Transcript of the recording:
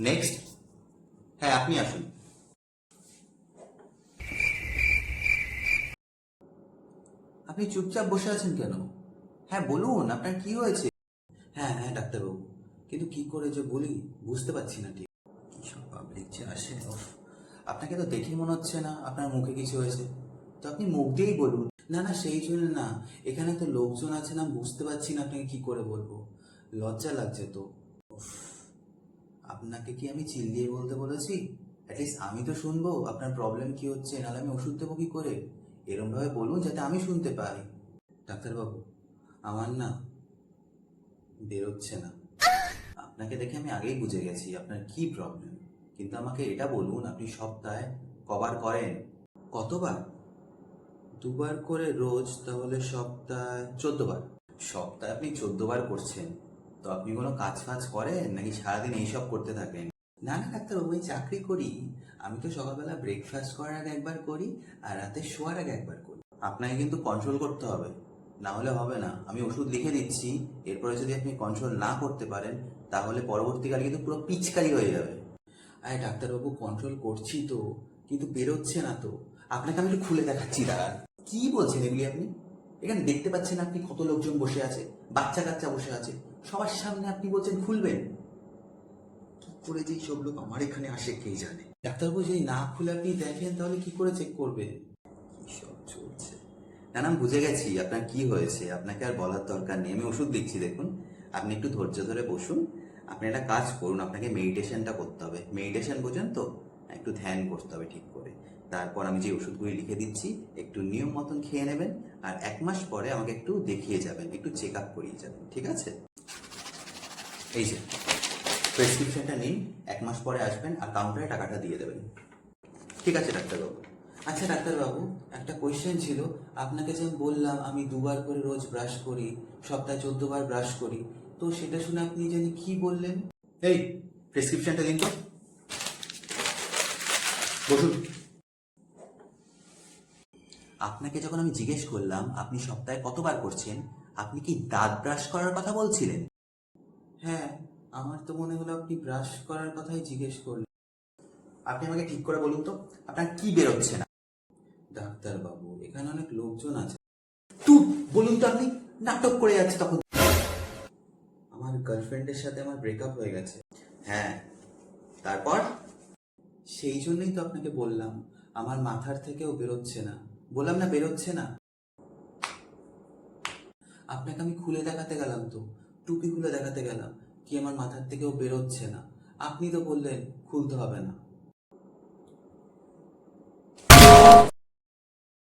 Next. হ্যাঁ, আপনি আসুন। আপনি চুপচাপ বসে আছেন কেন? হ্যাঁ বলুন, আপনার কি হয়েছে? হ্যাঁ হ্যাঁ ডাক্তারবাবু, কিন্তু কি করে যে বলি বুঝতে পারছি না ঠিক। কি সব পাবলিক যে আসে, উফ। আপনাকে তো দেখে মনে হচ্ছে না আপনার মুখে কিছু হয়েছে, তো আপনি মুখ দিয়েই বলুন। না না, সেই জন্য না, এখানে তো লোকজন আছে না, বুঝতে পারছি না আপনাকে কি করে বলবো। লজ্জা লাগছে তো। উফ, আপনাকে কি আমি চিল্লিয়ে বলতে বলেছি? অ্যাটলিস্ট আমি তো শুনবো আপনার প্রবলেম কি হচ্ছে, নাহলে আমি ওষুধ দেবো কি করে? এরম ভাবে বলুন যাতে আমি শুনতে পাই। ডাক্তারবাবু, আমার না বেরোচ্ছে না। আপনাকে দেখে আমি আগেই বুঝে গেছি আপনার কি প্রবলেম, কিন্তু আমাকে এটা বলুন আপনি সপ্তাহে কবার করেন? কতবার? দুবার করে রোজ, তাহলে সপ্তাহে 14 বার। সপ্তাহে আপনি 14 বার করছেন, তো আপনি কোনো কাজ ফাজ করেন নাকি সারাদিন এইসব করতে থাকেন? না না ডাক্তারবাবু, আমি চাকরি করি। আমি তো সকালবেলা ব্রেকফাস্ট করার আগে একবার করি, আর রাতে শোয়ার আগে একবার করি। আপনাকে কিন্তু কন্ট্রোল করতে হবে, না হলে হবে না। আমি ওষুধ লিখে দিচ্ছি, এরপরে যদি আপনি কন্ট্রোল না করতে পারেন তাহলে পরবর্তীকালে কিন্তু পুরো পিচকারি হয়ে যাবে। আরে ডাক্তারবাবু, কন্ট্রোল করছি তো, কিন্তু বেরোচ্ছে না তো। আপনাকে আমি একটু খুলে দেখাচ্ছি, দাঁড়ান। কি বলছেন এগুলি আপনি? এখানে দেখতে পাচ্ছেন আপনি কত লোকজন বসে আছে, বাচ্চা কাচ্চা বসে আছে, সবার সামনে আপনি বলছেন খুলবেন? কি করে যে সব লোক আমার এখানে আসে কে জানে। ডাক্তারবাবু, যদি না খুলে আপনি দেখেন তাহলে কি করে চেক করবেন? কি সব চলছে। না না, আমি বুঝে গেছি আপনার কি হয়েছে, আপনাকে আর বলার দরকার নেই। আমি ওষুধ দিচ্ছি, দেখুন। আপনি একটু ধৈর্য ধরে বসুন। আপনি একটা কাজ করুন, আপনাকে মেডিটেশনটা করতে হবে। মেডিটেশন বোঝেন তো? একটু ধ্যান করতে হবে ঠিক করে। তারপর আমি যে ওষুধগুলি লিখে দিচ্ছি একটু নিয়ম মতন খেয়ে নেবেন, আর 1 মাস পরে আমাকে একটু দেখিয়ে যাবেন, একটু চেক আপ করিয়ে যাবেন, ঠিক আছে? এই যে প্রেসক্রিপশনটা নিন, 1 মাস পরে আসবেন আর কাউন্টারে টাকাটা দিয়ে দেবেন। ঠিক আছে ডাক্তারবাবু। আচ্ছা ডাক্তারবাবু, একটা কোয়েশ্চেন ছিল। আপনাকে যে আমি বললাম আমি 2 বার করে রোজ ব্রাশ করি, সপ্তাহে 14 বার ব্রাশ করি, তো সেটা শুনে আপনি জানি কি বললেন? এই, প্রেসক্রিপশনটা দিন তো। বসুন। আপনাকে যখন আমি জিজ্ঞেস করলাম আপনি সপ্তাহে কতবার করছেন, আপনি কি দাঁত ব্রাশ করার কথা বলছিলেন? হ্যাঁ, আমার তো মনে হলো আপনি ব্রাশ করার কথাই জিজ্ঞেস করলেন। আপনি আমাকে ঠিক করে বলুন তো, আপনার কি বেরোচ্ছে না? ডাক্তারবাবু, এখানে অনেক লোকজন আছে। তুই বলুন তো, আপনি নাটক করে যাচ্ছে তখন। আমার গার্লফ্রেন্ডের সাথে আমার ব্রেকআপ হয়ে গেছে। হ্যাঁ, তারপর? সেই জন্যই তো আপনাকে বললাম আমার মাথার থেকেও বেরোচ্ছে না। বললাম না বেরোচ্ছে না। আপনাকে আমি খুলে দেখাতে গেলাম তো, টুপি খুলে দেখাতে গেলাম কি আমার মাথার থেকেও বেরোচ্ছে না। আপনি তো বললেন খুলতে হবে না।